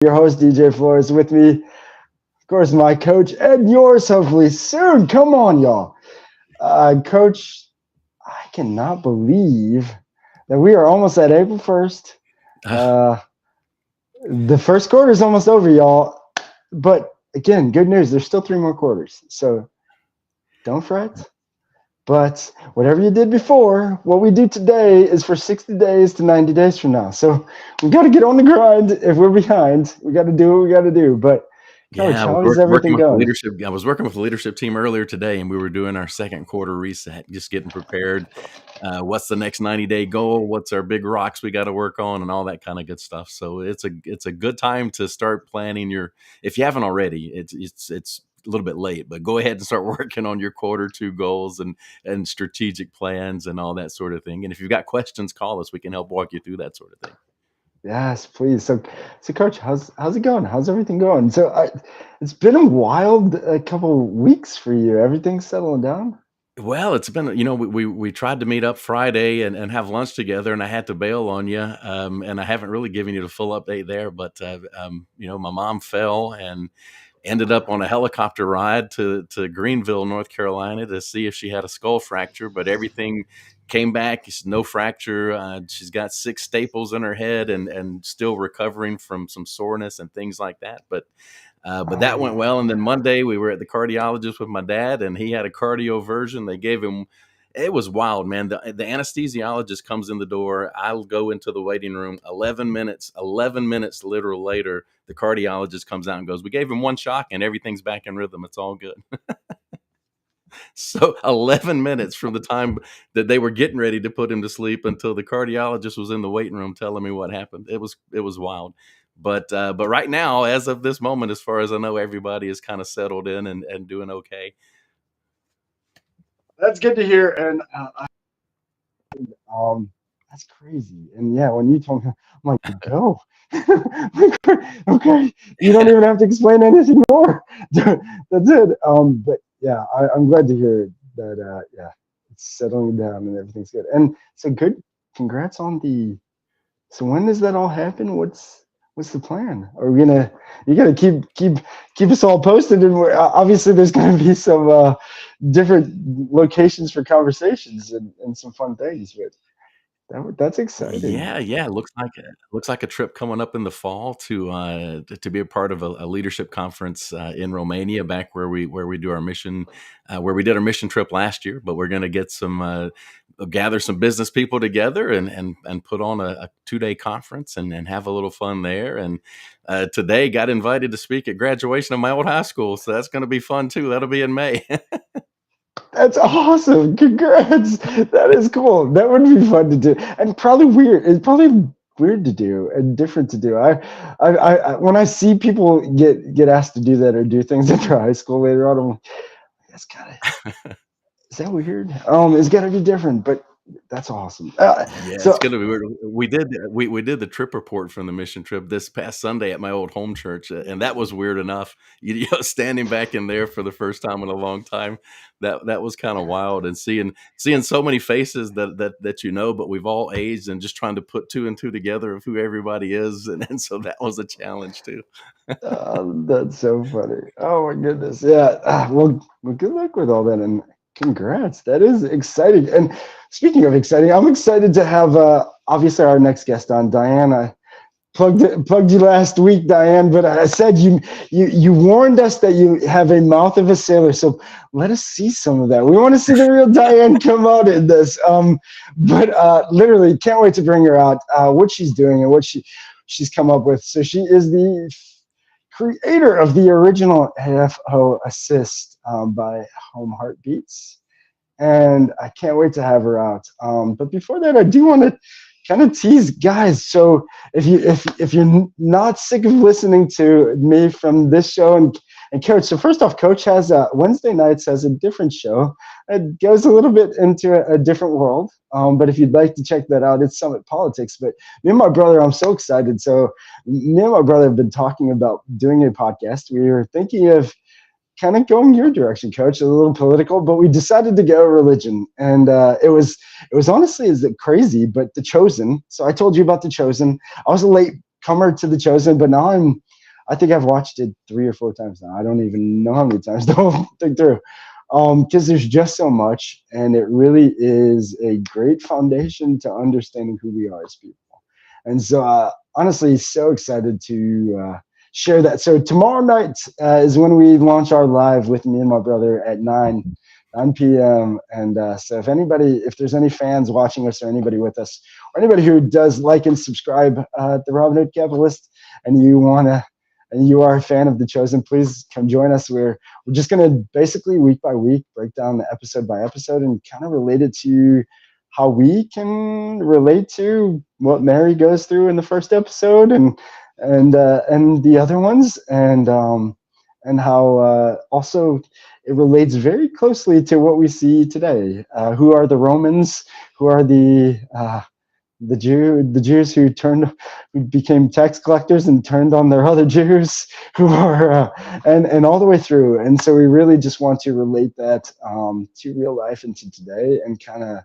Your host, DJ Flores, with me, of course, my coach and yours, hopefully soon. Come on, y'all. Coach, I cannot believe that we are almost at April 1st. The first quarter is almost over, y'all. But again, good news. There's still 3 more quarters. So don't fret. But whatever you did before, what we do today is for 60 days to 90 days from now. So we got to get on the grind. If we're behind, we got to do what we got to do. But Coach, Yeah, how is everything going? I was working with the leadership team earlier today, and we were doing our second quarter reset, just getting prepared. What's the next 90-day goal? What's our big rocks we got to work on, and all that kind of good stuff. So it's a good time to start planning your. If you haven't already, it's a little bit late, but go ahead and start working on your quarter 2 goals and strategic plans and all that sort of thing. And if you've got questions, call us. We can help walk you through that sort of thing. Yes, please. So Coach, how's it going? How's everything going? So it's been a wild couple weeks for you. Everything's settling down? Well, it's been, we tried to meet up Friday and have lunch together, and I had to bail on you. And I haven't really given you the full update there, but, my mom fell and ended up on a helicopter ride to Greenville, North Carolina, to see if she had a skull fracture, but everything came back. It's no fracture. She's got 6 staples in her head and still recovering from some soreness and things like that. But that went well. And then Monday we were at the cardiologist with my dad, and he had a cardio version. They gave him, it was wild, man. The anesthesiologist comes in the door. I'll go into the waiting room. 11 minutes literal later, the cardiologist comes out and goes, we gave him 1 shock and everything's back in rhythm. It's all good. So 11 minutes from the time that they were getting ready to put him to sleep until the cardiologist was in the waiting room telling me what happened. It was wild. But right now, as of this moment, as far as I know, everybody is kind of settled in and doing okay. That's good to hear. And that's crazy. And yeah, when you told me, I'm like, go. Okay, you don't even have to explain anything more. That's it. But yeah, I'm glad to hear that. Yeah, it's settling down and everything's good. And so good. Congrats on the. So when does that all happen? What's the plan? Are we gonna? You gotta keep us all posted. And obviously, there's gonna be some different locations for conversations and some fun things. But that's exciting. Yeah. It looks like a trip coming up in the fall to be a part of a leadership conference in Romania, back where we do our mission, where we did our mission trip last year. But we're going to get gather some business people together and put on a 2-day conference and have a little fun there. And today got invited to speak at graduation of my old high school, so that's going to be fun too. That'll be in May. That's awesome. Congrats. That is cool. That would be fun to do. And probably weird. It's probably weird to do and different to do. I when I see people get asked to do that or do things at their high school later on, I'm like, that's is that weird? It's gotta be different, but that's awesome. Yeah, it's gonna be weird. We did the trip report from the mission trip this past Sunday at my old home church, and that was weird enough. Standing back in there for the first time in a long time, that was kind of wild, and seeing so many faces that but we've all aged, and just trying to put 2 and 2 together of who everybody is, and so that was a challenge too. That's so funny. Oh my goodness. Yeah. Well, good luck with all that, and congrats. That is exciting. And speaking of exciting, I'm excited to have obviously our next guest on, Diane. I plugged you last week, Diane, but I said you warned us that you have a mouth of a sailor. So let us see some of that. We want to see the real Diane come out in this. But literally can't wait to bring her out, what she's doing and what she's come up with. So she is the creator of the original AFO Assist by Home Heart Beats, and I can't wait to have her out. But before that, I do want to kind of tease, guys. So if you're not sick of listening to me from this show and Coach, so first off, Coach has Wednesday nights has a different show. It goes a little bit into a different world. But if you'd like to check that out, it's Summit Politics. But me and my brother, I'm so excited. So me and my brother have been talking about doing a podcast. We were thinking of kind of going your direction, Coach, a little political, but we decided to go religion. And it was honestly, is it crazy, but The Chosen. So I told you about The Chosen. I was a late comer to The Chosen, but now I'm I think I've watched it 3 or 4 times now. I don't even know how many times. Don't think through, because there's just so much, and it really is a great foundation to understanding who we are as people. And so, honestly, so excited to share that. So tomorrow night is when we launch our live with me and my brother at 9 p.m. And so if there's any fans watching us or anybody with us, or anybody who does like and subscribe at the Robinhood Capitalist, and you are a fan of The Chosen, please come join us. We're just going to basically week by week break down the episode by episode and kind of relate it to how we can relate to what Mary goes through in the first episode and the other ones, and how also it relates very closely to what we see today. Who are the Romans? Who are the Jews who became tax collectors and turned on their other Jews, who are and all the way through. And so we really just want to relate that to real life and to today, and kind of,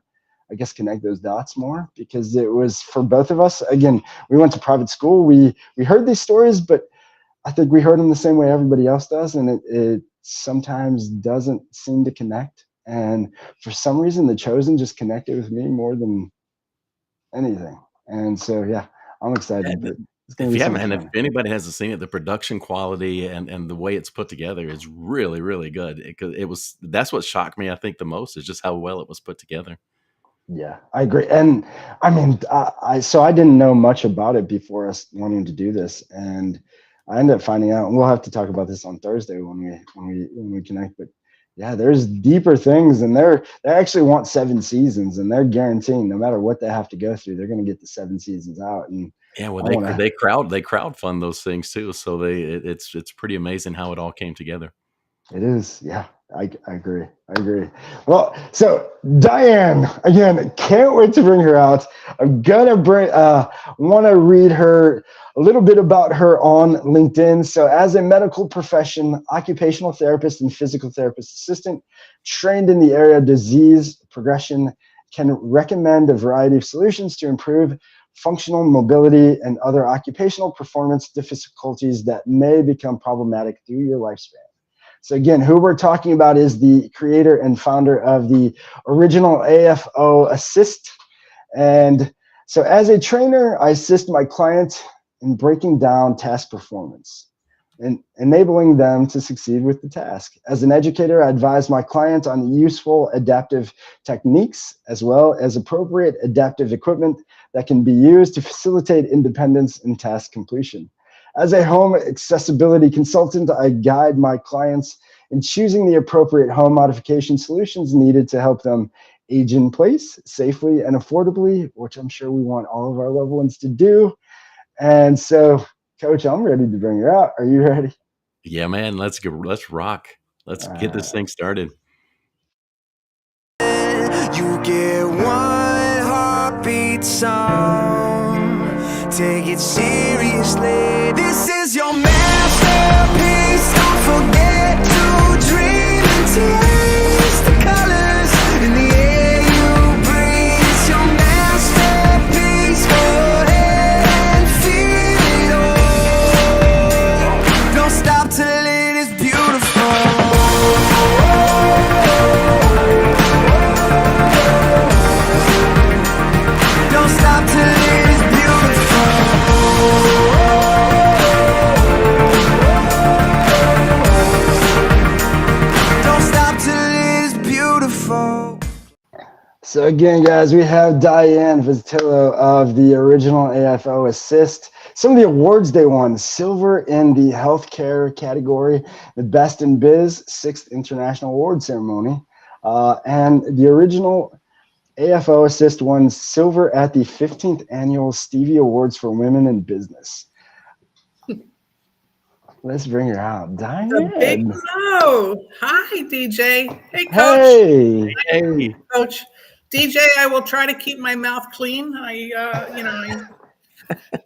I guess, connect those dots more, because it was for both of us. Again, we went to private school. We heard these stories, but I think we heard them the same way everybody else does, and it sometimes doesn't seem to connect. And for some reason, The Chosen just connected with me more than anything. And so, yeah, I'm excited. But it's gonna If be you so haven't, much and if fun. anybody hasn't seen it, the production quality and the way it's put together is really, really good. That's what shocked me, I think, the most, is just how well it was put together. Yeah, I agree. And I mean, I didn't know much about it before us wanting to do this, and I ended up finding out. And we'll have to talk about this on Thursday when we connect. But yeah, there's deeper things, and they actually want 7 seasons, and they're guaranteeing no matter what they have to go through, they're going to get the 7 seasons out. And Yeah, well, I want to. they crowdfund those things too, so it's pretty amazing how it all came together. It is, yeah. I agree. I agree. Well, so Diane, again, can't wait to bring her out. I'm gonna want to read her a little bit about her on LinkedIn. So, as a medical profession, occupational therapist and physical therapist assistant, trained in the area of disease progression, can recommend a variety of solutions to improve functional mobility and other occupational performance difficulties that may become problematic through your lifespan. So again, who we're talking about is the creator and founder of the original AFO Assist. And so as a trainer, I assist my clients in breaking down task performance and enabling them to succeed with the task. As an educator, I advise my clients on useful adaptive techniques, as well as appropriate adaptive equipment that can be used to facilitate independence and task completion. As a home accessibility consultant, I guide my clients in choosing the appropriate home modification solutions needed to help them age in place safely and affordably, which I'm sure we want all of our loved ones to do. And so, Coach, I'm ready to bring her out. Are you ready? Yeah, man, let's rock. Let's get this thing started. You get one heartbeat song. Take it seriously. This is your masterpiece. Don't forget to dream and taste the colors in the air you breathe. It's your masterpiece. Go ahead and feel it all. Don't stop till it is beautiful. Don't stop till it is beautiful. Don't stop till it is beautiful. So again, guys, we have Diane Vitillo of the original AFO Assist. Some of the awards they won: silver in the healthcare category, the Best in Biz 6th International Award Ceremony, and the original AFO Assist won silver at the 15th Annual Stevie Awards for Women in Business. Let's bring her out. Diane. The big no. Hi, DJ. Hey, Coach. Hey. Coach. DJ, I will try to keep my mouth clean. I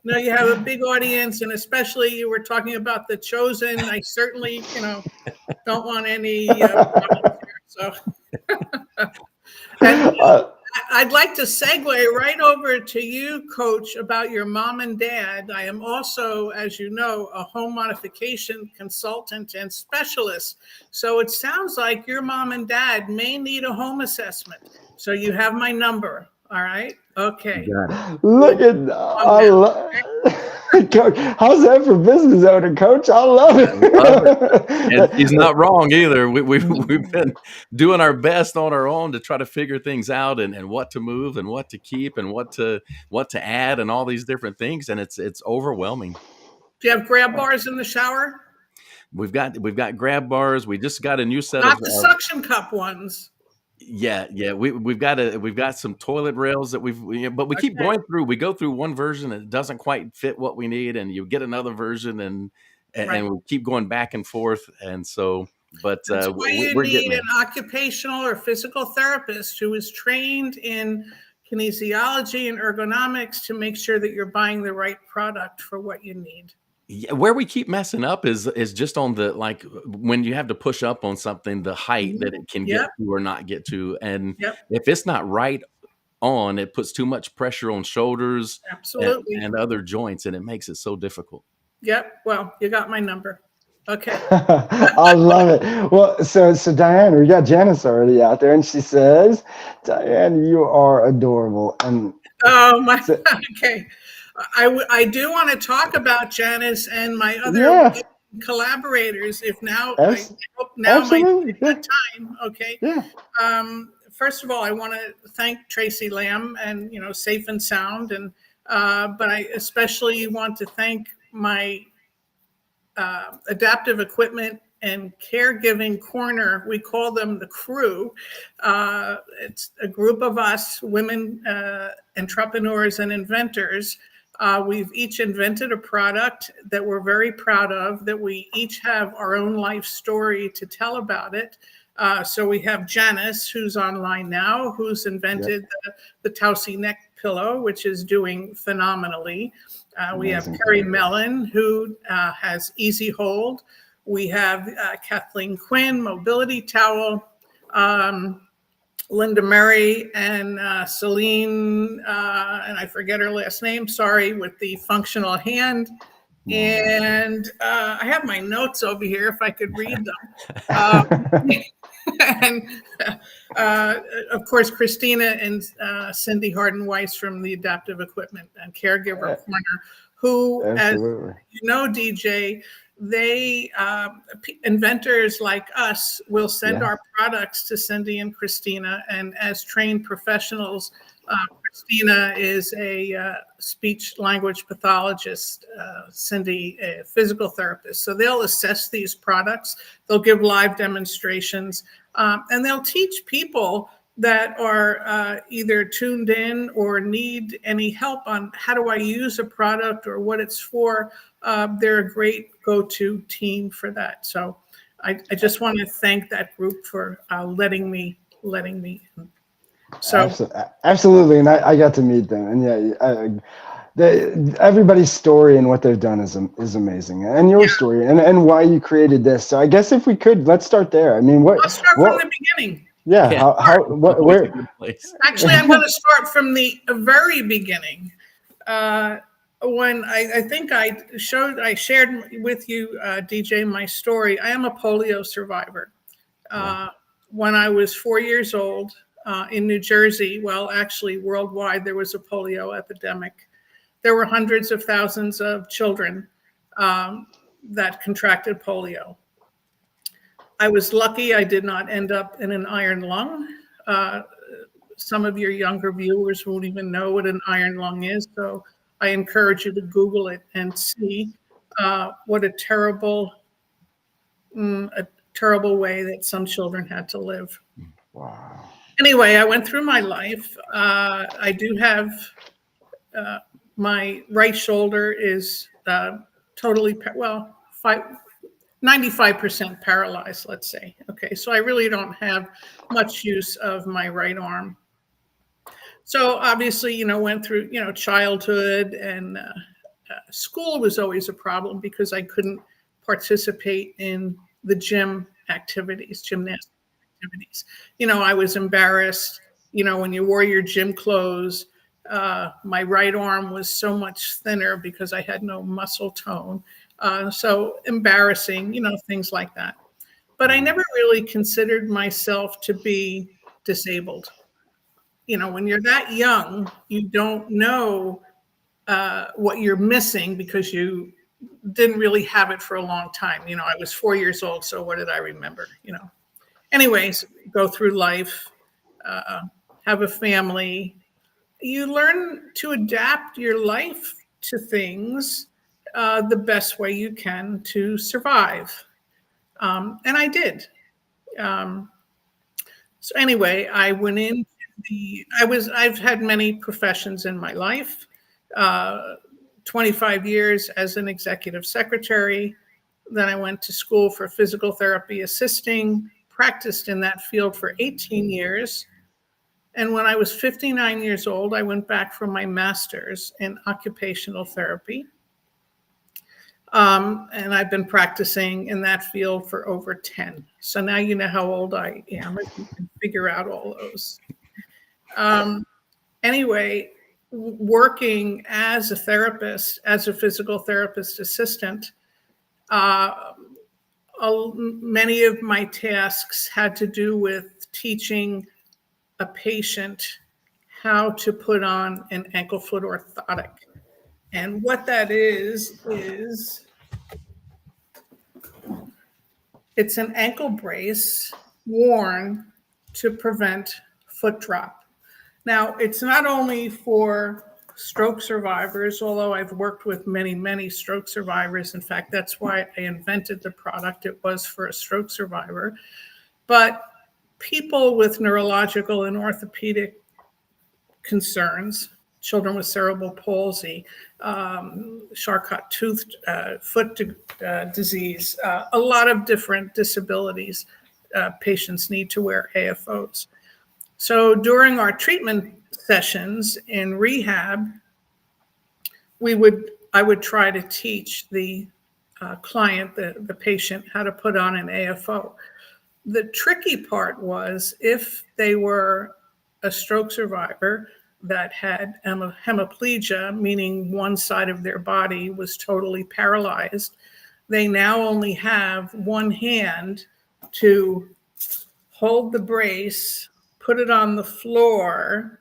know you have a big audience, and especially you were talking about The Chosen. I certainly, don't want any problems here. So, and I'd like to segue right over to you, Coach, about your mom and dad. I am also, as you know, a home modification consultant and specialist. So it sounds like your mom and dad may need a home assessment. So you have my number. All right. Okay. Look at Coach, how's that for business owner, Coach? I love it. And he's not wrong either. We've been doing our best on our own to try to figure things out and what to move and what to keep and what to add and all these different things. And it's overwhelming. Do you have grab bars in the shower? We've got grab bars. We just got a new set Not the suction cup ones. Yeah. We've got some toilet rails that but we keep going through. We go through one version and it doesn't quite fit what we need, and you get another version, and we keep going back and forth. And so, but that's why you we're need an occupational or physical therapist who is trained in kinesiology and ergonomics to make sure that you're buying the right product for what you need. Yeah, where we keep messing up is just on the, like, when you have to push up on something, the height that it can get to or not get to. And if it's not right on, it puts too much pressure on shoulders and other joints, and it makes it so difficult. Yep. Well, you got my number. Okay. I love it. Well, so Diane, we got Janice already out there, and she says, Diane, you are adorable. And oh my, okay. I do want to talk about Janice and my other collaborators. If now, I hope now might be that time. Okay. Yeah. First of all, I want to thank Tracy Lamb and, Safe and Sound. And, but I especially want to thank my adaptive equipment and caregiving corner. We call them the crew. It's a group of us, women, entrepreneurs and inventors. We've each invented a product that we're very proud of, that we each have our own life story to tell about it. So we have Janice, who's online now, who's invented the Tausi neck pillow, which is doing phenomenally. We have Perry Mellon, who has Easy Hold. We have Kathleen Quinn, Mobility Towel. Linda Murray and Celine, and I forget her last name, sorry, with the functional hand. And I have my notes over here if I could read them. And of course, Christina and Cindy Harden-Weiss from the Adaptive Equipment and Caregiver Corner, who, as you know, DJ, they inventors like us will send our products to Cindy and Christina, and as trained professionals, Christina is a speech language pathologist, Cindy a physical therapist. So they'll assess these products, they'll give live demonstrations, and they'll teach people that are either tuned in or need any help on how do I use a product or what it's for. They're a great go-to team for that. So I just want to thank that group for letting me in. So absolutely, and I got to meet them, and everybody's story and what they've done is amazing, and your story and why you created this. So I guess if we could, let's start there. I mean, let's start from the beginning. Yeah. Where? Actually, I'm going to start from the very beginning. When I think I shared with you, DJ, my story. I am a polio survivor. When I was 4 years old in New Jersey, well, actually worldwide, there was a polio epidemic. There were hundreds of thousands of children that contracted polio. I was lucky I did not end up in an iron lung. Some of your younger viewers won't even know what an iron lung is, so I encourage you to Google it and see what a terrible way that some children had to live. Wow. Anyway, I went through my life. I do have my right shoulder is totally 95% paralyzed, let's say. Okay, so I really don't have much use of my right arm. So obviously, went through, childhood, and school was always a problem because I couldn't participate in the gymnastic activities. I was embarrassed. when you wore your gym clothes, my right arm was so much thinner because I had no muscle tone. So embarrassing, things like that. But I never really considered myself to be disabled. When you're that young, you don't know what you're missing because you didn't really have it for a long time. I was 4 years old, so what did I remember? Anyways, go through life, have a family. You learn to adapt your life to things the best way you can to survive. And I did. So anyway, I went into I've had many professions in my life. 25 years as an executive secretary. Then I went to school for physical therapy assisting, practiced in that field for 18 years. And when I was 59 years old, I went back for my master's in occupational therapy. And I've been practicing in that field for over 10. So now you know how old I am, if you can figure out all those. Anyway, working as a therapist, as a physical therapist assistant, many of my tasks had to do with teaching a patient how to put on an ankle foot orthotic. And what that is it's an ankle brace worn to prevent foot drop. Now, it's not only for stroke survivors, although I've worked with many, many stroke survivors. In fact, that's why I invented the product. It was for a stroke survivor. But people with neurological and orthopedic concerns, children with cerebral palsy, Charcot tooth, foot disease, a lot of different disabilities, patients need to wear AFOs. So during our treatment sessions in rehab, I would try to teach the client, the patient, how to put on an AFO. The tricky part was if they were a stroke survivor that had hemiplegia, meaning one side of their body was totally paralyzed, they now only have one hand to hold the brace, put it on the floor,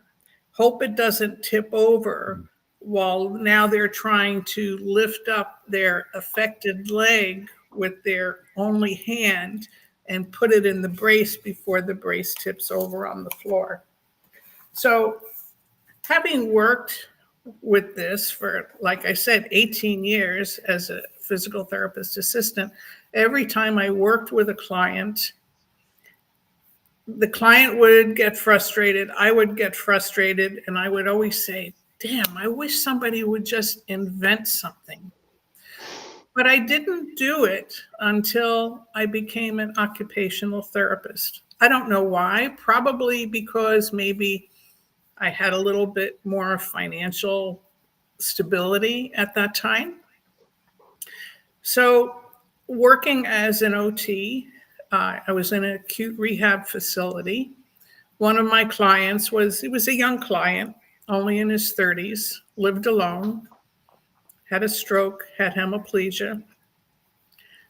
hope it doesn't tip over, while now they're trying to lift up their affected leg with their only hand and put it in the brace before the brace tips over on the floor. So having worked with this for, like I said, 18 years as a physical therapist assistant, every time I worked with a client, the client would get frustrated, I would get frustrated, and I would always say, damn, I wish somebody would just invent something. But I didn't do it until I became an occupational therapist. I don't know why, probably because maybe I had a little bit more financial stability at that time. So working as an OT, I was in an acute rehab facility. One of my clients was a young client, only in his 30s, lived alone, had a stroke, had hemiplegia.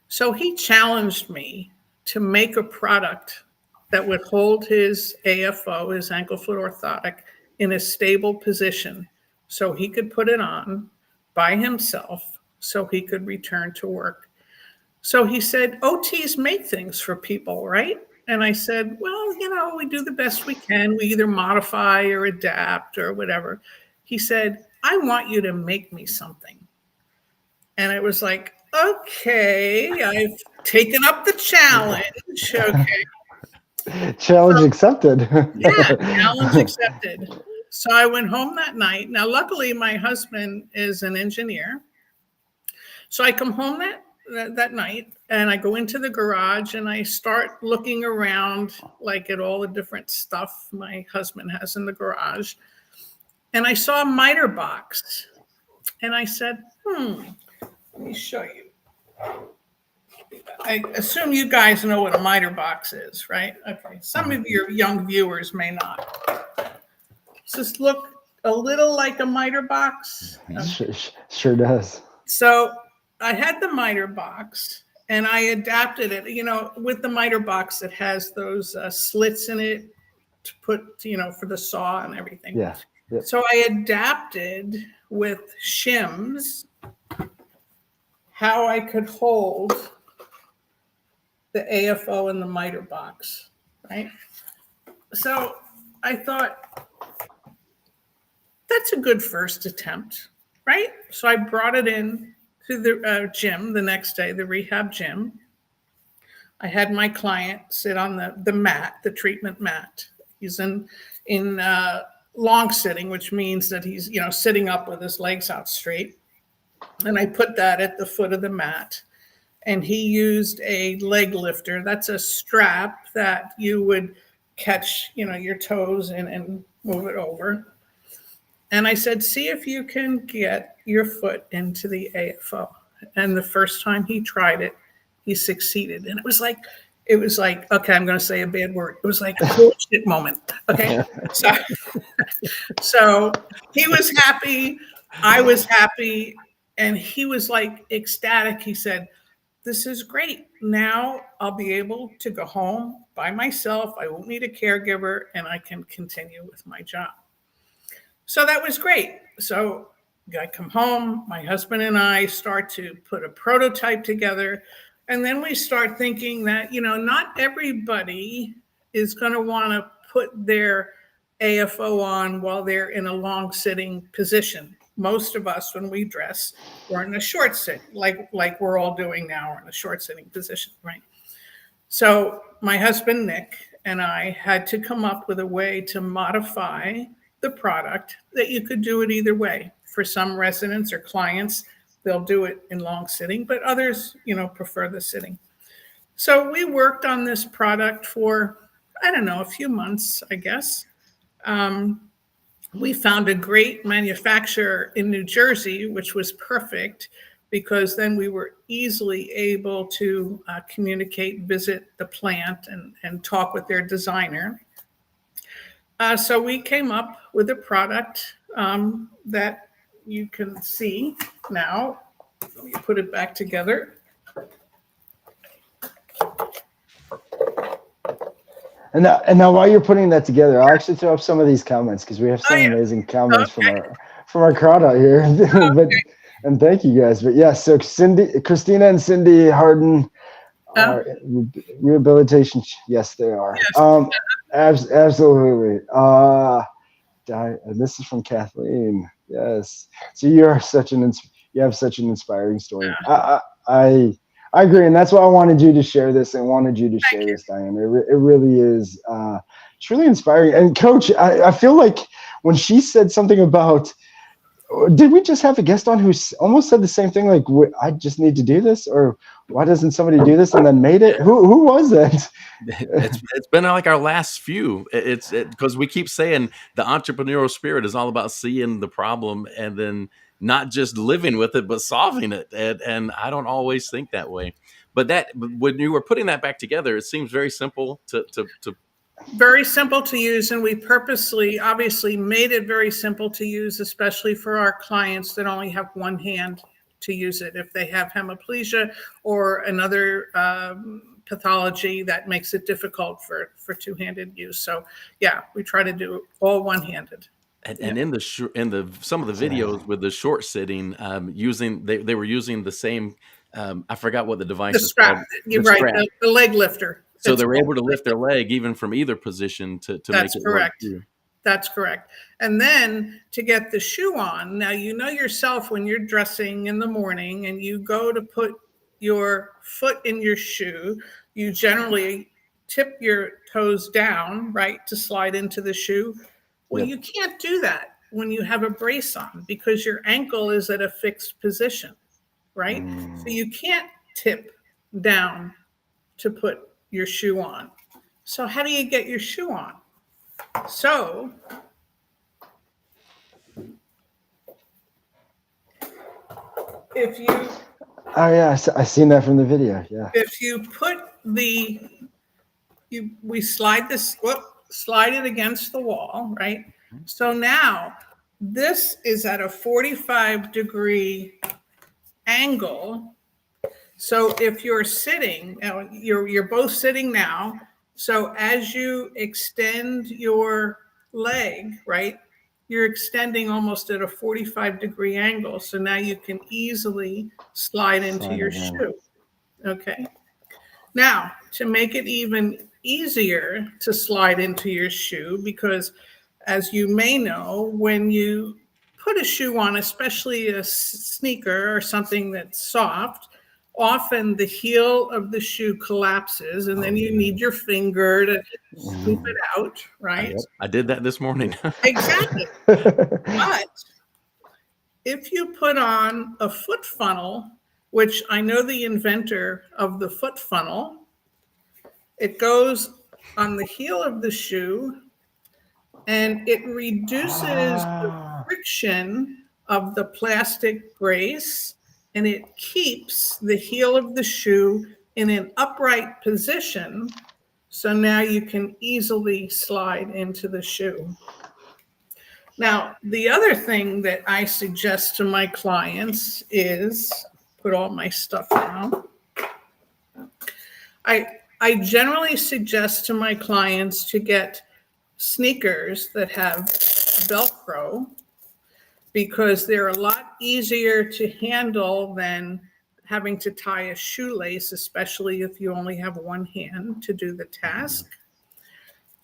So he challenged me to make a product that would hold his AFO, his ankle foot orthotic, in a stable position so he could put it on by himself so he could return to work. So he said, OTs make things for people, right? And I said, well, we do the best we can. We either modify or adapt or whatever. He said, I want you to make me something. And it was like, okay, I've taken up the challenge. Okay. Challenge accepted. Yeah, challenge accepted. So I went home that night. Now, luckily, my husband is an engineer. So I come home that night and I go into the garage and I start looking around like at all the different stuff my husband has in the garage. And I saw a miter box and I said, let me show you. I assume you guys know what a miter box is, right? Okay. Some of your young viewers may not. Does this look a little like a miter box? Sure does. So I had the miter box and I adapted it, with the miter box, it has those slits in it to put, for the saw and everything. Yeah. Yep. So I adapted with shims how I could hold the AFO in the miter box, right? So I thought, that's a good first attempt, right? So I brought it in to the gym the next day, the rehab gym. I had my client sit on the mat, the treatment mat. He's in long sitting, which means that he's, sitting up with his legs out straight. And I put that at the foot of the mat. And he used a leg lifter. That's a strap that you would catch, your toes and move it over. And I said, see if you can get your foot into the AFO. And the first time he tried it, he succeeded. And it was like, okay, I'm going to say a bad word. It was like a bullshit moment. Okay. So he was happy. I was happy. And he was like ecstatic. He said, this is great. Now I'll be able to go home by myself. I won't need a caregiver and I can continue with my job. So that was great. So I come home, my husband and I start to put a prototype together. And then we start thinking that, not everybody is going to want to put their AFO on while they're in a long sitting position. Most of us, when we dress, we're in a short sit, like we're all doing now, we're in a short sitting position, right? So my husband, Nick, and I had to come up with a way to modify the product that you could do it either way. For some residents or clients, they'll do it in long sitting, but others, prefer the sitting. So we worked on this product for, a few months, I guess. We found a great manufacturer in New Jersey, which was perfect because then we were easily able to communicate, visit the plant and talk with their designer. So we came up with a product that you can see now. Let me put it back together. And now while you're putting that together, I'll actually throw up some of these comments because we have some amazing comments from our crowd out here. And thank you guys. But yeah, so Christina and Cindy Harden are rehabilitation. Yes, they are. Yes. Absolutely. And this is from Kathleen. Yes. So you have such an inspiring story. Yeah. I agree, and that's why I wanted you to share this and wanted you to share this, Diane. It really is. It's really inspiring. And Coach, I feel like when she said something about, did we just have a guest on who almost said the same thing? Like, I just need to do this, or why doesn't somebody do this and then made it? Who was that? It's been like our last few. It's because we keep saying the entrepreneurial spirit is all about seeing the problem and then not just living with it, but solving it. And I don't always think that way. But when you were putting that back together, it seems very simple to very simple to use. And we purposely, obviously, made it very simple to use, especially for our clients that only have one hand to use it. If they have hemiplegia or another pathology that makes it difficult for two-handed use. So yeah, we try to do all one-handed. And in some of the videos with the short sitting, they were using the same. I forgot what the device is called. You're right. The leg lifter. So they were able to lift their leg even from either position to make it correct. Work. That's correct. And then to get the shoe on, now you know yourself when you're dressing in the morning and you go to put your foot in your shoe, you generally tip your toes down, right, to slide into the shoe. Well, you can't do that when you have a brace on because your ankle is at a fixed position, right? So you can't tip down to put your shoe on. So how do you get your shoe on? So if you I seen that from the video. Yeah. If you put we slide it against the wall, right? So now this is at a 45-degree angle. So if you're sitting, now you're both sitting now. So as you extend your leg, right, you're extending almost at a 45-degree angle. So now you can easily slide into your shoe. Okay. Now, to make it even easier to slide into your shoe, because as you may know, when you put a shoe on, especially a sneaker or something that's soft, often the heel of the shoe collapses and then you need your finger to scoop it out, right? I did that this morning. Exactly. But if you put on a foot funnel, which I know the inventor of the foot funnel, it goes on the heel of the shoe and it reduces the friction of the plastic brace and it keeps the heel of the shoe in an upright position. So now you can easily slide into the shoe. Now, the other thing that I suggest to my clients is, put all my stuff down. I generally suggest to my clients to get sneakers that have Velcro because they're a lot easier to handle than having to tie a shoelace, especially if you only have one hand to do the task.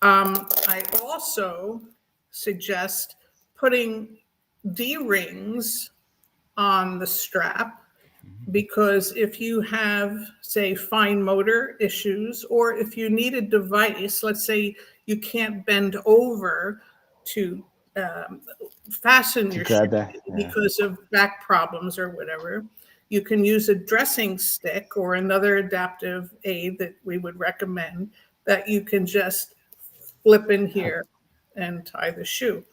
I also suggest putting D-rings on the strap because if you have, say, fine motor issues, or if you need a device, let's say you can't bend over to fasten your shoe because of back problems or whatever, you can use a dressing stick or another adaptive aid that we would recommend that you can just flip in here and tie the shoe.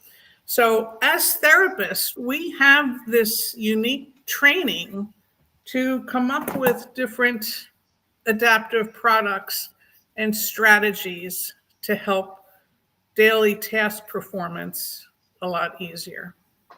So as therapists, we have this unique training to come up with different adaptive products and strategies to help daily task performance a lot easier.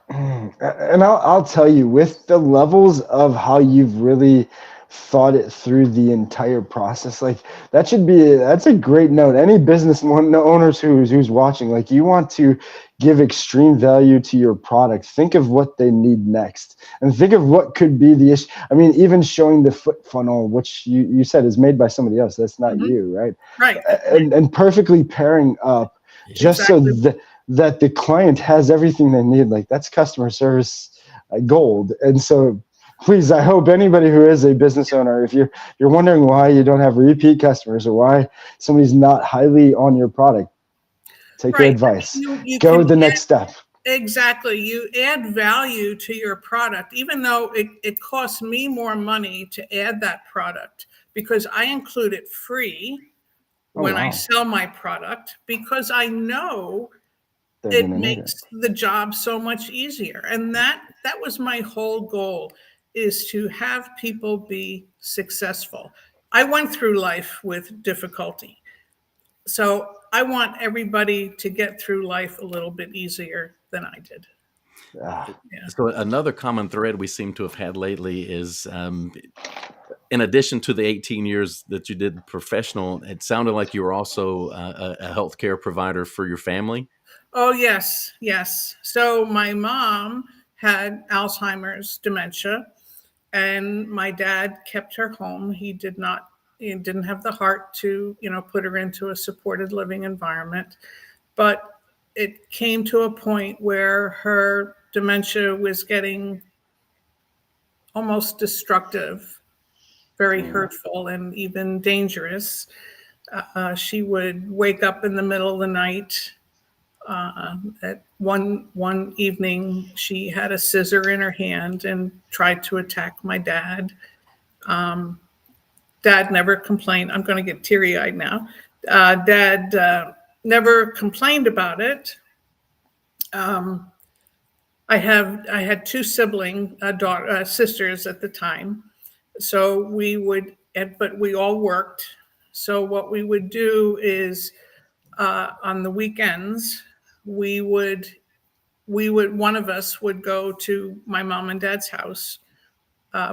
And I'll tell you, with the levels of how you've really thought it through the entire process, like that's a great note. Any business owners who's watching, like you want to give extreme value to your product, think of what they need next and think of what could be the issue. I mean, even showing the foot funnel, which you said is made by somebody else, that's not you, right? Right. And perfectly pairing up just exactly. So that the client has everything they need. Like that's customer service gold. And so please, I hope anybody who is a business owner, if you're wondering why you don't have repeat customers or why somebody's not highly on your product, take the advice. You go the next step. Exactly. You add value to your product, even though it costs me more money to add that product because I include it free when I sell my product because I know it makes the job so much easier. And that was my whole goal, is to have people be successful. I went through life with difficulty. So I want everybody to get through life a little bit easier than I did. Yeah. So another common thread we seem to have had lately is, in addition to the 18 years that you did professional, it sounded like you were also a healthcare provider for your family. Oh, yes. So my mom had Alzheimer's dementia, and my dad kept her home. He didn't have the heart to, put her into a supported living environment. But it came to a point where her dementia was getting almost destructive, very hurtful, and even dangerous. She would wake up in the middle of the night. At one evening, she had a scissor in her hand and tried to attack my dad. Dad never complained. I'm going to get teary-eyed now. Dad never complained about it. I had two sibling sisters at the time, so but we all worked. So what we would do is on the weekends, we would one of us would go to my mom and dad's house.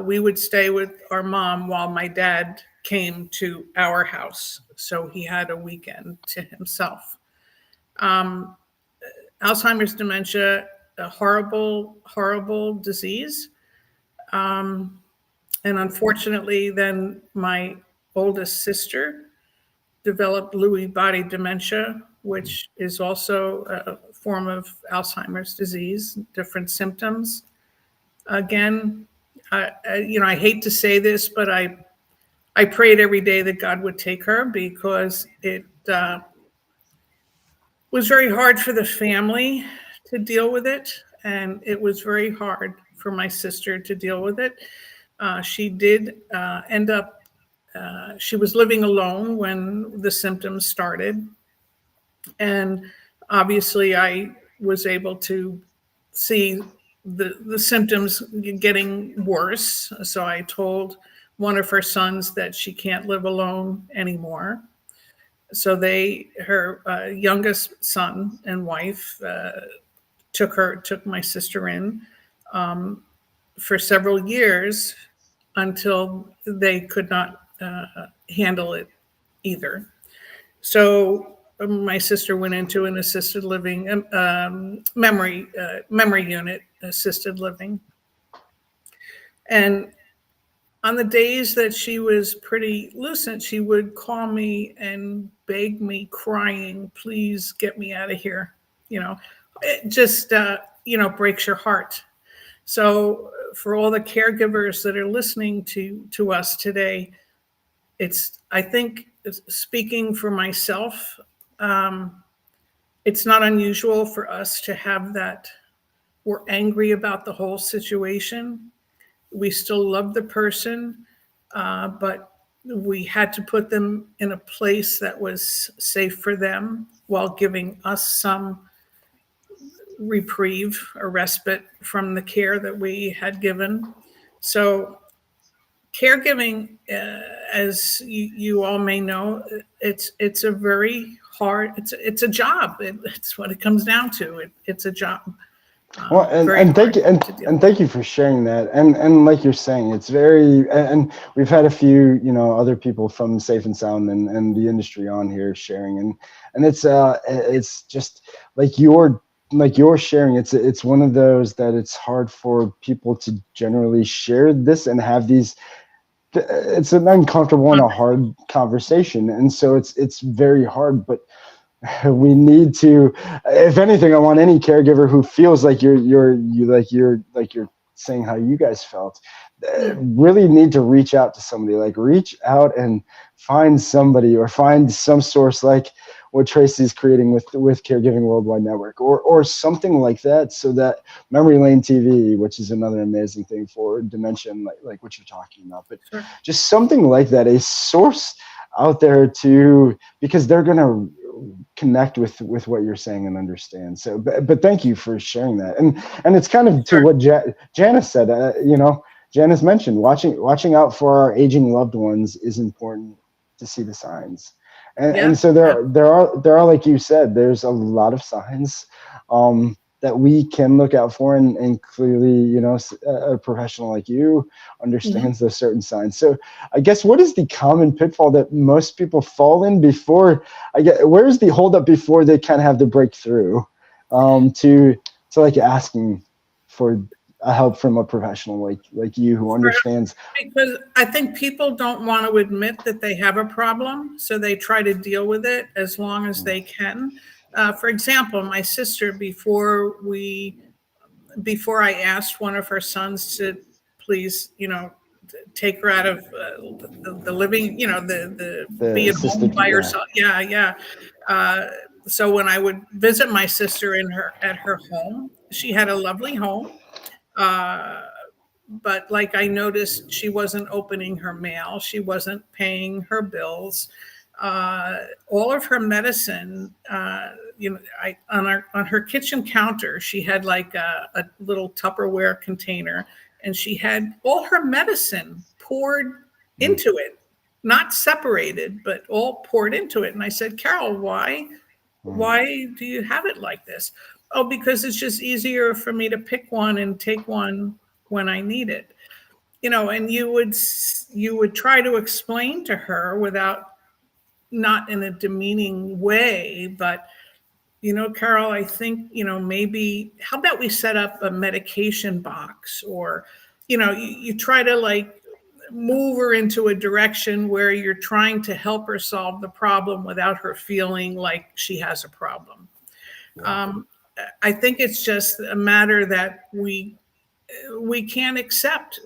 We would stay with our mom while my dad came to our house. So he had a weekend to himself. Alzheimer's dementia, a horrible, horrible disease. And unfortunately, then my oldest sister developed Lewy body dementia, which is also a form of Alzheimer's disease, different symptoms. Again, I hate to say this, but I prayed every day that God would take her, because it was very hard for the family to deal with it. And it was very hard for my sister to deal with it. She did end up, she was living alone when the symptoms started. And obviously I was able to see the symptoms getting worse. So I told one of her sons that she can't live alone anymore. So her youngest son and wife took my sister in for several years until they could not handle it either. So my sister went into an assisted living, memory unit, assisted living. And on the days that she was pretty lucid, she would call me and beg me, crying, please get me out of here. It just, breaks your heart. So for all the caregivers that are listening to us today, I think, speaking for myself, it's not unusual for us to have that. We're angry about the whole situation. We still love the person, but we had to put them in a place that was safe for them while giving us some reprieve or respite from the care that we had given. So caregiving, as you all may know, it's a very hard, it's a job. It's what it comes down to. It's a job. Well, and thank you for sharing that. And like you're saying, it's very, and we've had a few, other people from Safe and Sound and the industry on here sharing, and it's just like you're sharing. It's one of those that it's hard for people to generally share this and have these. It's an uncomfortable and a hard conversation, and so it's very hard, but we need to, if anything, I want any caregiver who feels like you're saying how you guys felt, really need to reach out to somebody, reach out and find somebody or find some source like what Tracy's creating with Caregiving Worldwide Network or something like that, so that Memory Lane TV, which is another amazing thing for dementia, like what you're talking about, but sure, just something like that, a source out there because they're going to connect with what you're saying and understand. So, but thank you for sharing that. And it's kind of to what Janice said, Janice mentioned watching out for our aging loved ones is important to see the signs. And so there are, like you said, there's a lot of signs that we can look out for, and clearly, a professional like you understands those certain signs. So I guess, what is the common pitfall that most people fall in before, where's the holdup before they kind of have the breakthrough to asking for help from a professional like you who understands? Because I think people don't want to admit that they have a problem, so they try to deal with it as long as they can. For example, my sister, before I asked one of her sons to please, take her out of the living, the be at home by herself. Yeah. So when I would visit my sister at her home, she had a lovely home. But I noticed she wasn't opening her mail. She wasn't paying her bills. All of her medicine, on her kitchen counter, she had a little Tupperware container, and she had all her medicine poured into it, not separated, but all poured into it. And I said, Carol, why Why do you have it like this? Oh, because it's just easier for me to pick one and take one when I need it. And you would try to explain to her without, not in a demeaning way, but Carol, I think, maybe how about we set up a medication box, or, you try to like move her into a direction where you're trying to help her solve the problem without her feeling like she has a problem. I think it's just a matter that we can't accept.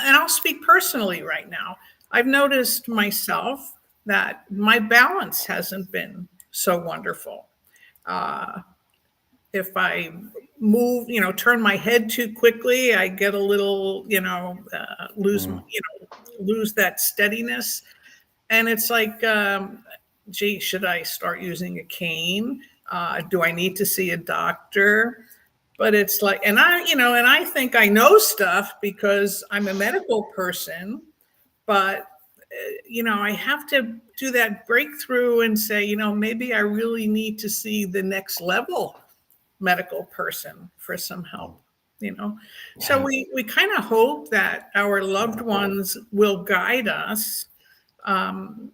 And I'll speak personally right now. I've noticed myself that my balance hasn't been so wonderful. If I move, turn my head too quickly, I get a little, lose that steadiness. And it's like, gee, should I start using a cane? Do I need to see a doctor? But it's like, and I think I know stuff because I'm a medical person, but I have to do that breakthrough and say, maybe I really need to see the next level medical person for some help. So we kind of hope that our loved ones will guide us, to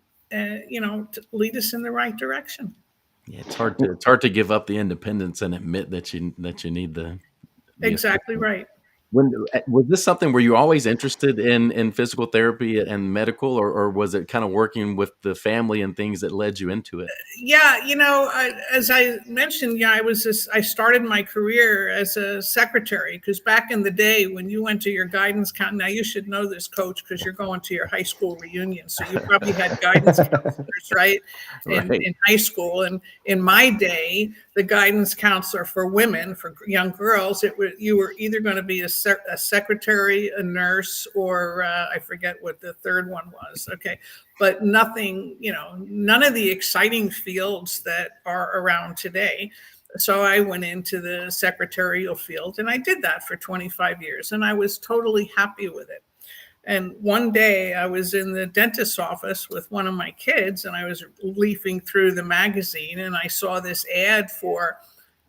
lead us in the right direction. Yeah, it's hard to give up the independence and admit that you need the Exactly right. When was this something, were you always interested in physical therapy and medical, or was it kind of working with the family and things that led you into it? Yeah, as I mentioned, I started my career as a secretary, because back in the day when you went to your guidance counselor, now you should know this, Coach, because you're going to your high school reunion, so you probably had guidance counselors, right? In high school. And in my day, the guidance counselor for women, for young girls, you were either going to be a secretary, a nurse, or I forget what the third one was. Okay. But nothing, none of the exciting fields that are around today. So I went into the secretarial field, and I did that for 25 years, and I was totally happy with it. And one day I was in the dentist's office with one of my kids, and I was leafing through the magazine, and I saw this ad for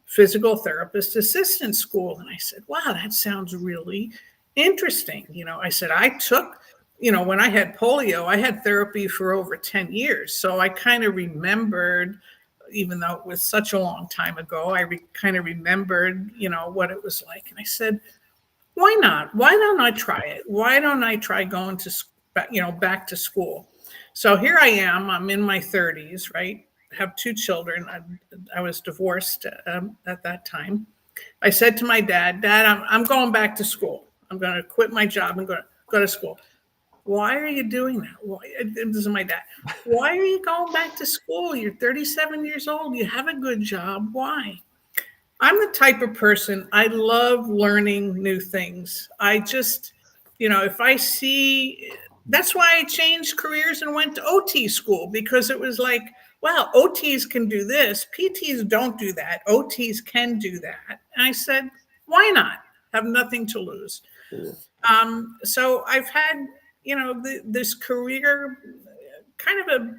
physical therapist assistant school. And I said, wow, that sounds really interesting. I said, I took, when I had polio, I had therapy for over 10 years. So I kind of remembered, even though it was such a long time ago, I kind of remembered, what it was like. And I said, why not? Why don't I try it? Why don't I try going to, back to school? So here I am, I'm in my 30s, right? Have two children. I was divorced at that time. I said to my dad, I'm going back to school. I'm going to quit my job and go to school. Why are you doing that? Why? This is my dad. Why are you going back to school? You're 37 years old. You have a good job. Why? I'm the type of person, I love learning new things. I just, if I see, that's why I changed careers and went to OT school, because it was like, wow, OTs can do this. PTs don't do that. OTs can do that. And I said, why not? Have nothing to lose. So I've had, this career, kind of a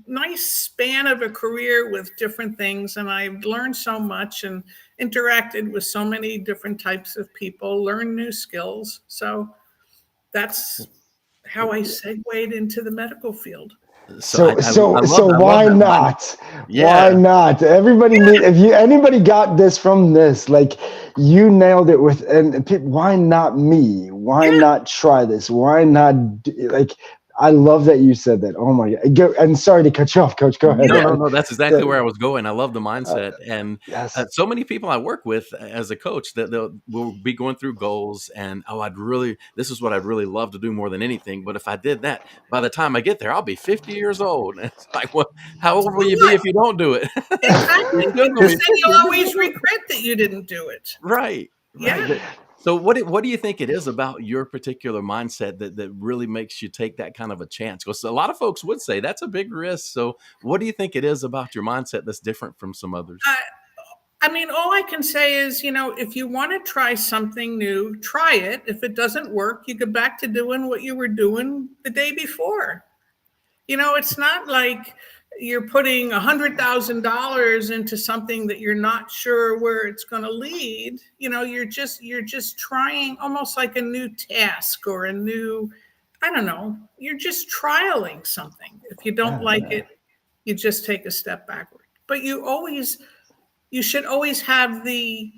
nice span of a career with different things. And I've learned so much and interacted with so many different types of people, learned new skills. So that's how I segued into the medical field. So why not? Yeah. Why not? Everybody if anybody got this from this, like, you nailed it with, and why not me? Why not try this? Why not I love that you said that. Oh my God. And sorry to cut you off, Coach. Go ahead. No. That's exactly where I was going. I love the mindset. And yes. So many people I work with as a coach that will be going through goals and, this is what I'd really love to do more than anything. But if I did that, by the time I get there, I'll be 50 years old. And it's like, how old will you be if you don't do it? Exactly. You'll always regret that you didn't do it. Right. Yeah. So what do you think it is about your particular mindset that really makes you take that kind of a chance? Because a lot of folks would say that's a big risk. So what do you think it is about your mindset that's different from some others? All I can say is, if you want to try something new, try it. If it doesn't work, you go back to doing what you were doing the day before. It's not like, you're putting $100,000 into something that you're not sure where it's going to lead. You're just trying almost like a new task or a new, I don't know, you're just trialing something. If you don't like it, you just take a step backward. But you should always have the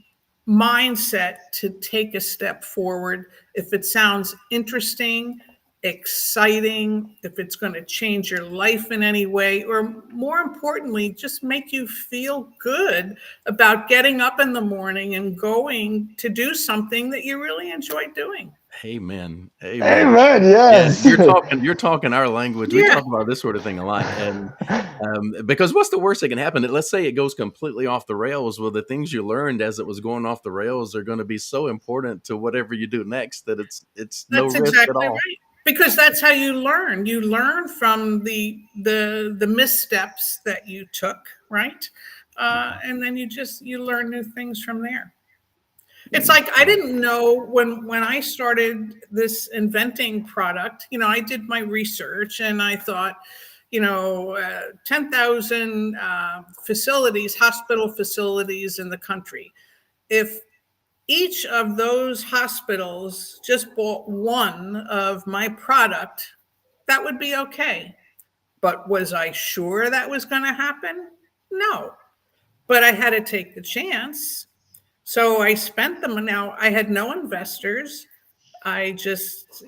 mindset to take a step forward if it sounds interesting, exciting, if it's going to change your life in any way, or more importantly, just make you feel good about getting up in the morning and going to do something that you really enjoy doing. Amen. Amen. Yeah, Yes. you're talking our language. We Yeah. talk about this sort of thing a lot, and because what's the worst that can happen? Let's say it goes completely off the rails. Well, the things you learned as it was going off the rails are going to be so important to whatever you do next that it's no That's risk at exactly all. right. Because that's how you learn. You learn from the missteps that you took, right? And then you learn new things from there. It's like I didn't know when I started this inventing product. I did my research and I thought, 10,000 facilities, hospital facilities in the country. If each of those hospitals just bought one of my product, that would be okay. But was I sure that was going to happen? No. But I had to take the chance. So I spent them. Now I had no investors. I just,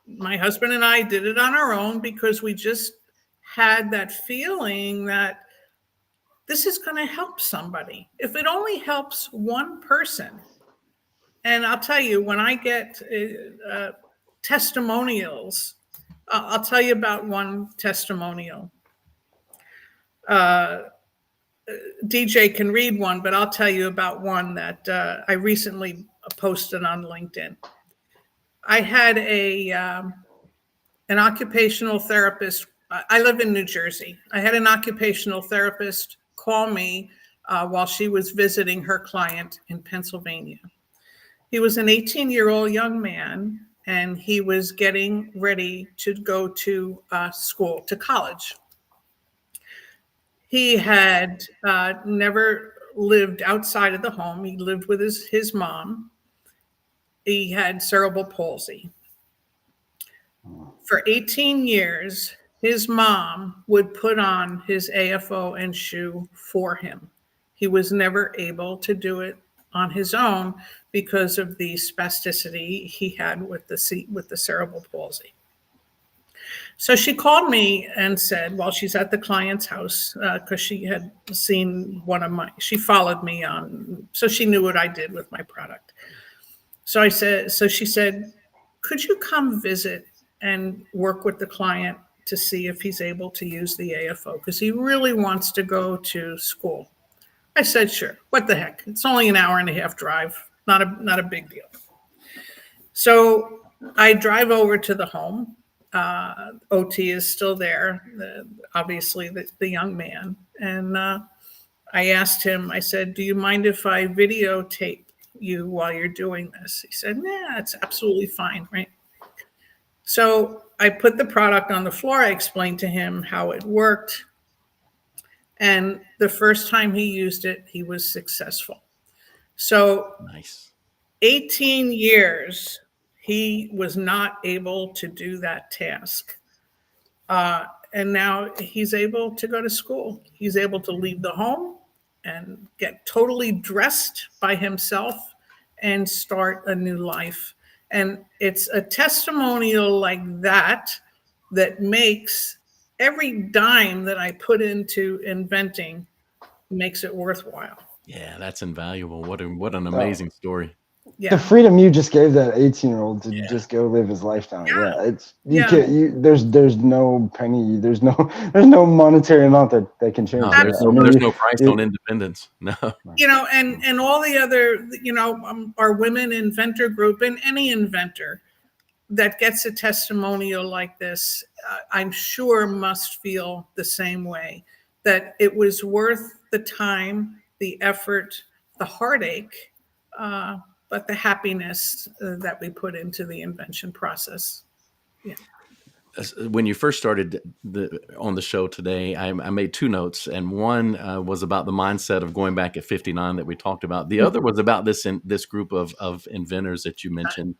my husband and I did it on our own because we just had that feeling that this is going to help somebody. If it only helps one person. And I'll tell you, when I get testimonials, I'll tell you about one testimonial. DJ can read one, but I'll tell you about one that I recently posted on LinkedIn. I had an occupational therapist. I live in New Jersey. I had an occupational therapist call me while she was visiting her client in Pennsylvania. He was an 18-year-old young man, and he was getting ready to go to school, to college. He had never lived outside of the home. He lived with his mom. He had cerebral palsy. For 18 years, his mom would put on his AFO and shoe for him. He was never able to do it on his own because of the spasticity he had with the cerebral palsy. So she called me and said, while she's at the client's house, because she had seen she followed me on, so she knew what I did with my product. So she said, could you come visit and work with the client to see if he's able to use the AFO? Because he really wants to go to school. I said, sure. What the heck? It's only an hour and a half drive. Not a big deal. So I drive over to the home. OT is still there, obviously the young man. And I asked him, I said, do you mind if I videotape you while you're doing this? He said, nah, it's absolutely fine, right? So I put the product on the floor. I explained to him how it worked. And the first time he used it, he was successful. So Nice. 18 years, he was not able to do that task. And now he's able to go to school. He's able to leave the home and get totally dressed by himself and start a new life. And it's a testimonial like that that makes every dime that I put into inventing makes it worthwhile. Yeah, that's invaluable. What an amazing story. The freedom you just gave that 18-year-old to just go live his life down. Yeah, it's can't. There's no penny. There's no monetary amount that can change. No, there's no price on independence. No. And all the other, our women inventor group and any inventor that gets a testimonial like this, I'm sure must feel the same way, that it was worth the time, the effort, the heartache, but the happiness that we put into the invention process. Yeah. when you first started on the show today, I made two notes, and one was about the mindset of going back at 59 that we talked about. The other was about this group of inventors that you mentioned.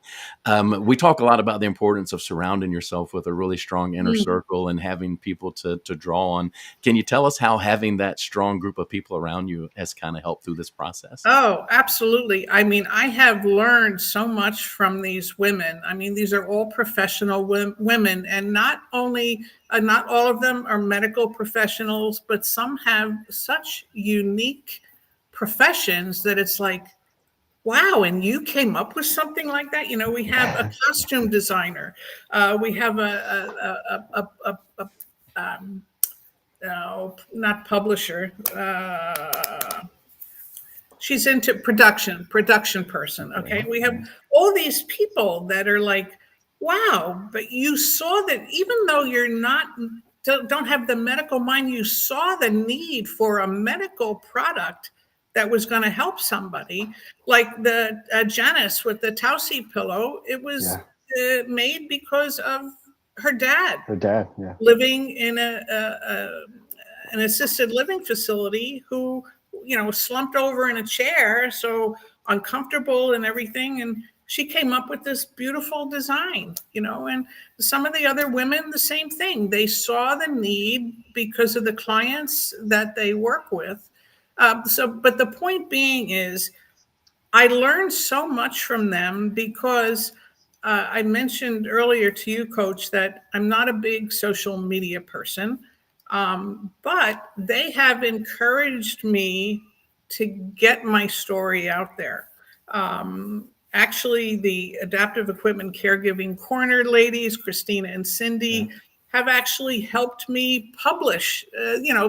We talk a lot about the importance of surrounding yourself with a really strong inner circle and having people to draw on. Can you tell us how having that strong group of people around you has kind of helped through this process? Oh, absolutely. I mean, I have learned so much from these women. I mean, these are all professional women, and not only, not all of them are medical professionals, but some have such unique professions that it's like, wow, and you came up with something like that? You know, we have a costume designer. We have not publisher. She's into production person. Okay. We have all these people that are like, wow, but you saw that even though you're not, don't have the medical mind, you saw the need for a medical product that was going to help somebody. Like the Janice with the Tausi pillow, it was made because of her dad. Yeah. Living in an assisted living facility, who, you know, slumped over in a chair, so uncomfortable and everything. And she came up with this beautiful design, you know, and some of the other women, the same thing. They saw the need because of the clients that they work with. But the point being is, I learned so much from them because I mentioned earlier to you, Coach, that I'm not a big social media person. But they have encouraged me to get my story out there. Actually, the Adaptive Equipment Caregiving Corner ladies, Christina and Cindy, have actually helped me publish,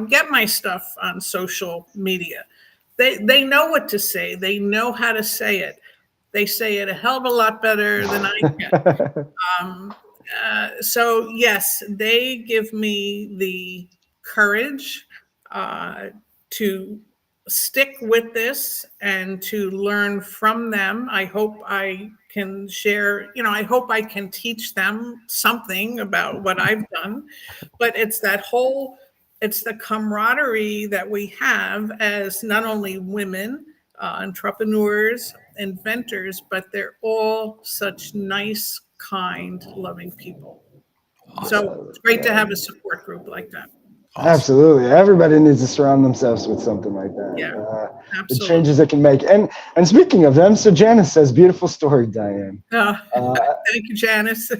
get my stuff on social media. They know what to say. They know how to say it. They say it a hell of a lot better than I can. So yes, they give me the courage to stick with this and to learn from them. I hope I can share, I hope I can teach them something about what I've done. But it's the camaraderie that we have as not only women, entrepreneurs, inventors, but they're all such nice, kind, loving people. So it's great to have a support group like that. Awesome. Absolutely. Everybody needs to surround themselves with something like that. Yeah, The absolutely. changes it can make. And speaking of them, so Janice says, beautiful story, Diane. Thank you, Janice.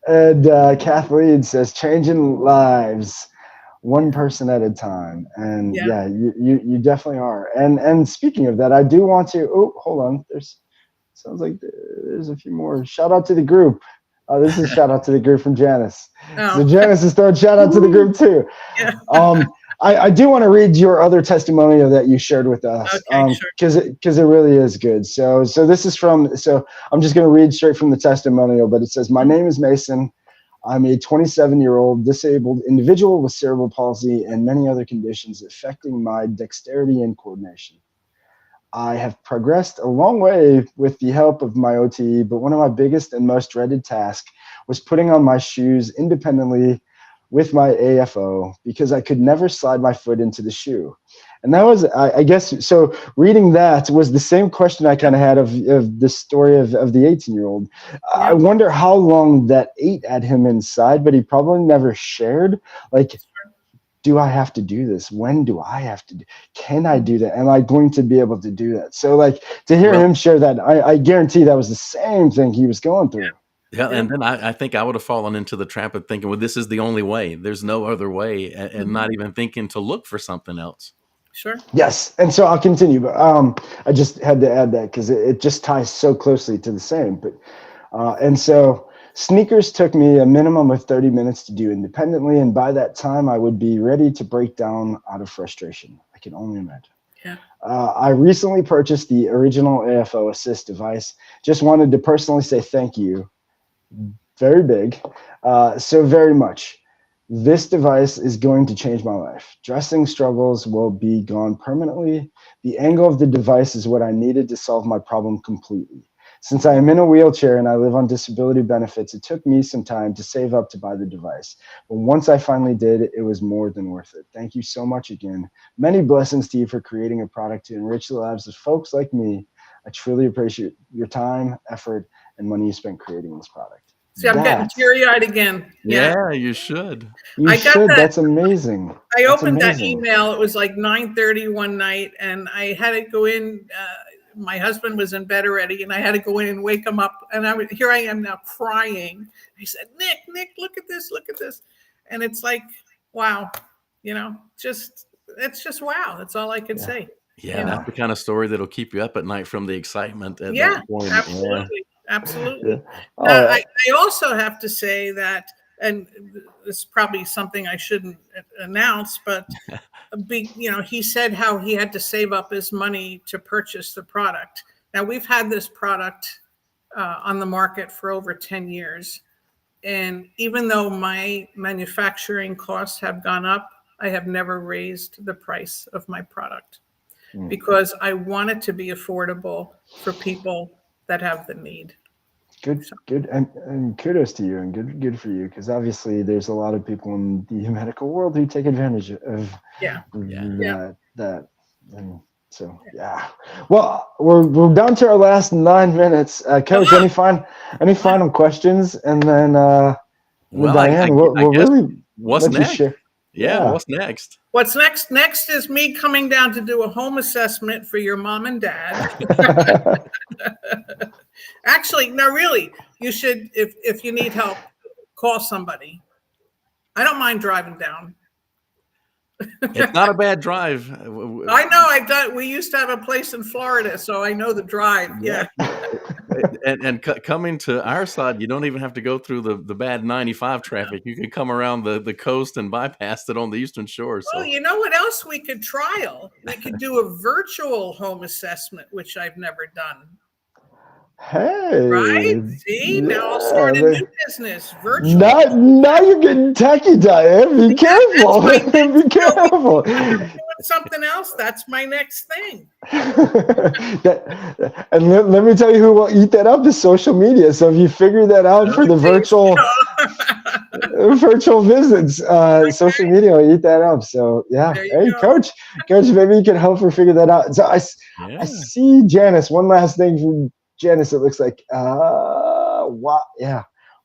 And Kathleen says, changing lives one person at a time. And you definitely are. And speaking of that, I do want to, hold on. Sounds like there's a few more. Shout out to the group. This is a shout out to the group from Janice. So Janice is throwing shout out to the group too. Yeah. I do want to read your other testimonial that you shared with us, because it really is good. So this is I'm just going to read straight from the testimonial, but it says, my name is Mason. I'm a 27-year-old disabled individual with cerebral palsy and many other conditions affecting my dexterity and coordination. I have progressed a long way with the help of my OT, but one of my biggest and most dreaded tasks was putting on my shoes independently with my AFO because I could never slide my foot into the shoe. And that was, I guess, so reading that was the same question I kind of had of the story of the 18-year-old. I wonder how long that ate at him inside, but he probably never shared. Like, do I have to do this? When do I have to can I do that? Am I going to be able to do that? So like to hear him share that, I guarantee that was the same thing he was going through. Yeah, and then I think I would have fallen into the trap of thinking, well, this is the only way. There's no other way, and not even thinking to look for something else. Sure. Yes, and so I'll continue, but I just had to add that because it just ties so closely to the same. But and so sneakers took me a minimum of 30 minutes to do independently, and by that time, I would be ready to break down out of frustration. I can only imagine. Yeah. I recently purchased the original AFO Assist device. Just wanted to personally say thank you. Very big. So very much. This device is going to change my life. Dressing struggles will be gone permanently. The angle of the device is what I needed to solve my problem completely. Since I am in a wheelchair and I live on disability benefits, it took me some time to save up to buy the device. But once I finally did, it was more than worth it. Thank you so much again. Many blessings to you for creating a product to enrich the lives of folks like me. I truly appreciate your time, effort, and money you spent creating this product. See, I'm getting teary-eyed again. Yeah, you should. You should. That's amazing. I opened that email. It was like 9:30 one night, and I had to go in. My husband was in bed already, and I had to go in and wake him up. And here I am now crying. He said, Nick, look at this. And it's like, wow, it's just wow. That's all I can say. Yeah, that's the kind of story that'll keep you up at night from the excitement at that point. Absolutely. I also have to say that, and this is probably something I shouldn't announce, but he said how he had to save up his money to purchase the product. Now, we've had this product on the market for over 10 years. And even though my manufacturing costs have gone up, I have never raised the price of my product because I want it to be affordable for people that have the need. Good, and kudos to you, and good for you, because obviously there's a lot of people in the medical world who take advantage of that. And so well, we're down to our last 9 minutes. Coach, any final questions? And then Diane, we'll really what's next? Share. What's next? What's next? Next is me coming down to do a home assessment for your mom and dad. Actually, no, really, you should, if you need help, call somebody. I don't mind driving down. It's not a bad drive. I know. We used to have a place in Florida, so I know the drive. Yeah. And coming to our side, you don't even have to go through the bad 95 traffic. You can come around the coast and bypass it on the Eastern Shore. So. Oh, you know what else we could trial? We could do a virtual home assessment, which I've never done. Hey, right? See, now I'll start a new business. Virtual. Now you're getting techie, Diane. Be careful. Be careful. Doing something else. That's my next thing. And let me tell you who will eat that up is social media. So if you figure that out for the virtual visits, social media will eat that up. So hey, Coach, maybe you can help her figure that out. So I see Janice. One last thing from Janice, it looks like, wow.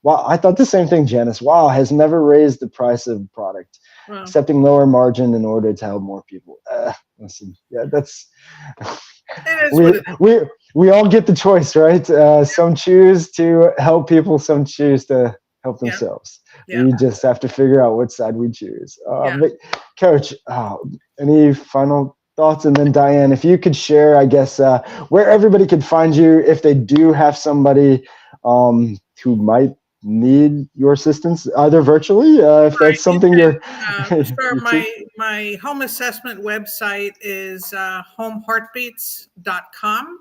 I thought the same thing, Janice. Wow, has never raised the price of product, accepting lower margin in order to help more people. Listen, that's, we all get the choice, right? Some choose to help people, some choose to help themselves. We just have to figure out which side we choose. But Coach, any final thoughts? And then Diane, if you could share, I guess, where everybody could find you if they do have somebody who might need your assistance, either virtually, if that's something you're. Sure. My home assessment website is homeheartbeats.com.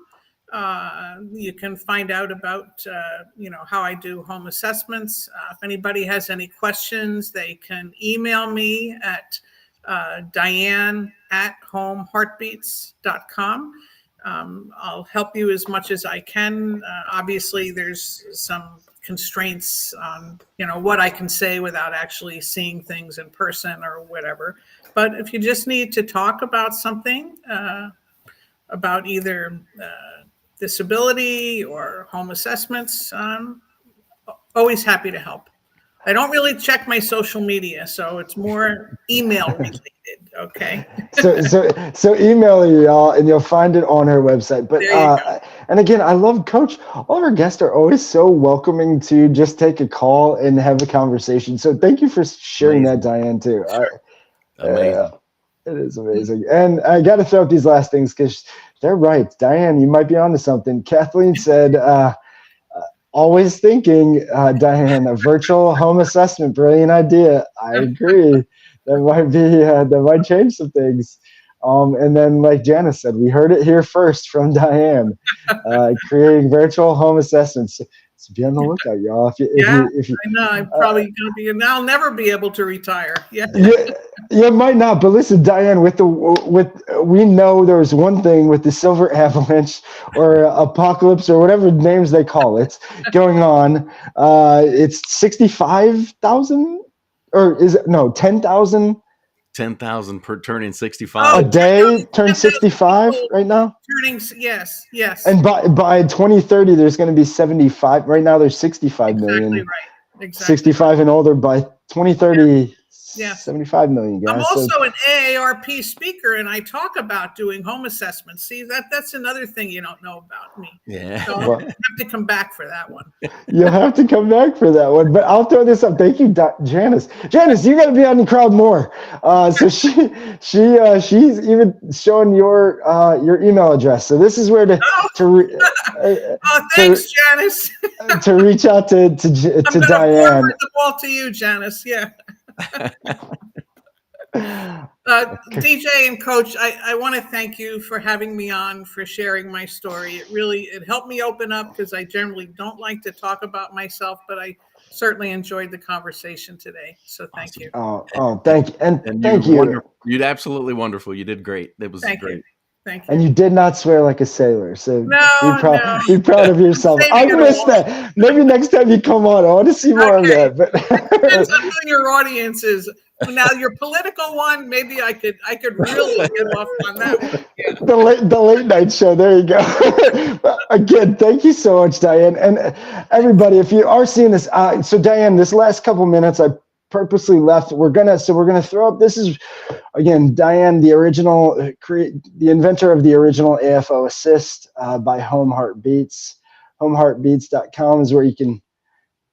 You can find out about how I do home assessments. If anybody has any questions, they can email me at Diane@homeheartbeats.com. I'll help you as much as I can. Obviously, there's some constraints on, what I can say without actually seeing things in person or whatever. But if you just need to talk about something, about either disability or home assessments, I'm always happy to help. I don't really check my social media, so it's more email related. Okay. so email you, y'all, and you'll find it on her website. But and again, I love Coach. All of our guests are always so welcoming to just take a call and have a conversation. So thank you for sharing that, Diane, too. Amazing. It is amazing. And I got to throw up these last things because they're right. Diane, you might be onto something. Kathleen said, always thinking, Diane, a virtual home assessment, brilliant idea. I agree. That might change some things. And then, like Janice said, we heard it here first from Diane, creating virtual home assessments. So be on the lookout, y'all. If you, I know. I'm probably going to be, and I'll never be able to retire. Yeah. You might not, but listen, Diane. We know there was one thing with the silver avalanche or apocalypse or whatever names they call it going on. It's 65,000, or is it 10,000? 10,000 per turning A 65. day turn 65 right now. Turning, yes. And by 2030, there's going to be 75. Right now, there's 65 million. Exactly right. Exactly 65 and older. By 2030, Yeah. 75 million guys. I'm also an AARP speaker, and I talk about doing home assessments. See, that's another thing you don't know about me. Yeah. So Well, I have to come back for that one. you'll have to come back for that one, but I'll throw this up. Thank you, Janice. Janice, you got to be on the crowd more. So she's even showing your email address. So this is where Thanks, Janice. to reach out to I'm gonna Diane. forward the ball to you, Janice. Yeah. DJ and Coach, I want to thank you for having me on, for sharing my story. It helped me open up, because I generally don't like to talk about myself, but I certainly enjoyed the conversation today. So thank you. Oh, thank you. And thank you. Wonderful. You're absolutely wonderful. You did great. It was great. Thank you. And you did not swear like a sailor, so No. be proud of yourself. I missed that. Maybe next time you come on, I want to see more of that. But depends on who your audience is. Now, your political one, maybe I could really get off on that one. Yeah. The late night show. There you go. Again, thank you so much, Diane, and everybody. If you are seeing this, so Diane, this last couple minutes, I purposely left. We're gonna throw up. This is, again, Diane, the inventor of the original AFO Assist by Home Heart Beats. HomeHeartBeats.com is where you can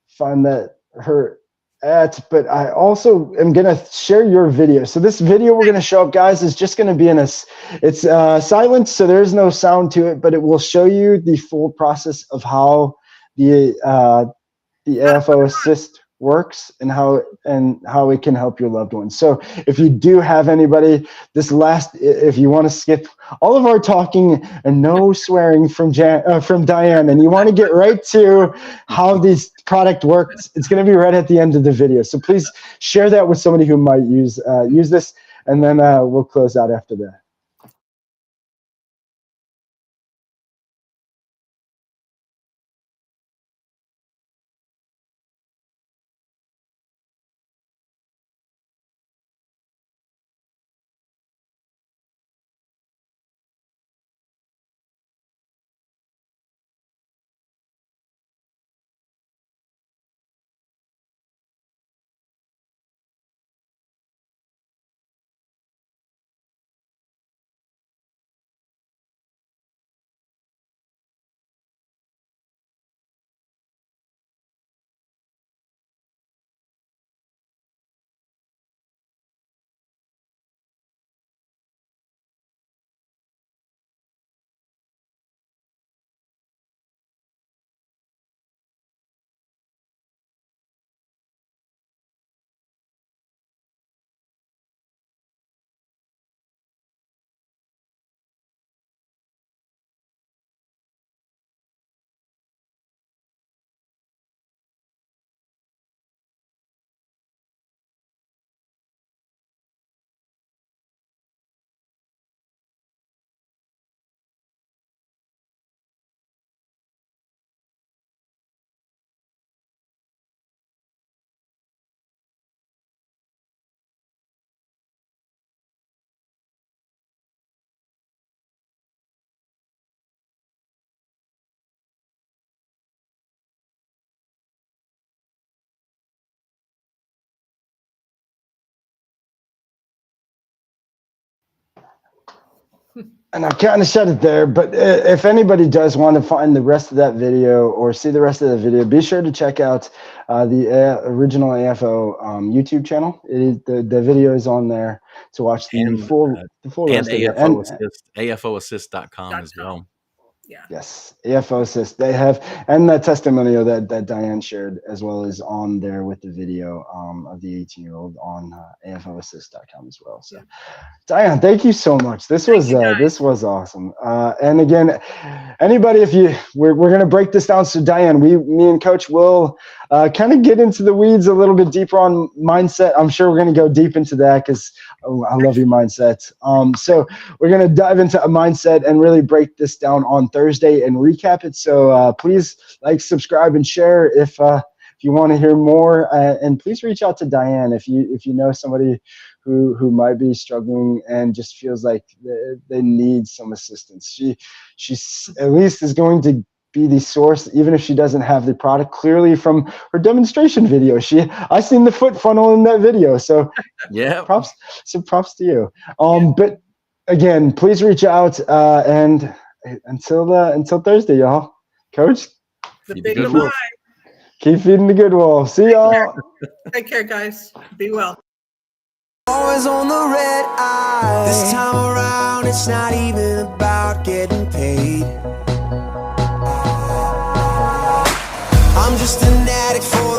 find her at. But I also am gonna share your video. So this video we're gonna show up, guys, is just gonna be it's silent, so there's no sound to it, but it will show you the full process of how the AFO Assist works and how it can help your loved ones. So if you do have anybody, if you want to skip all of our talking and no swearing from Diane, and you want to get right to how this product works, it's going to be right at the end of the video. So please share that with somebody who might use this, and then we'll close out after that. And I kind of shut it there, but if anybody does want to find the rest of that video or see the rest of the video, be sure to check out the original AFO YouTube channel. The video is on there to watch the full and rest of it. AFO Assist, AFOassist.com as well. Yeah. Yes, AFO Assist. They have, and the testimonial that Diane shared as well is on there with the video of the 18-year-old on AFOassist.com as well. So, Yeah. Diane, thank you so much. This Thank was you, guys. this was awesome. And again, anybody, if you, we're gonna break this down. So, Diane, me and Coach will kind of get into the weeds a little bit deeper on mindset. I'm sure we're gonna go deep into that because I love your mindset. So we're gonna dive into a mindset and really break this down on Thursday and recap it. So please like, subscribe, and share if you want to hear more. And please reach out to Diane if you know somebody who might be struggling and just feels like they need some assistance. She's at least is going to be the source, even if she doesn't have the product. Clearly from her demonstration video, I seen the foot funnel in that video. So Yeah. props to you. But again, please reach out and until Thursday, y'all. Coach, The Feed the big good goodbye. wolf. keep feeding the good wolf. See y'all. Take care, guys. Be well. Always on the red eye. This time around, it's not even about getting paid. I'm just an addict for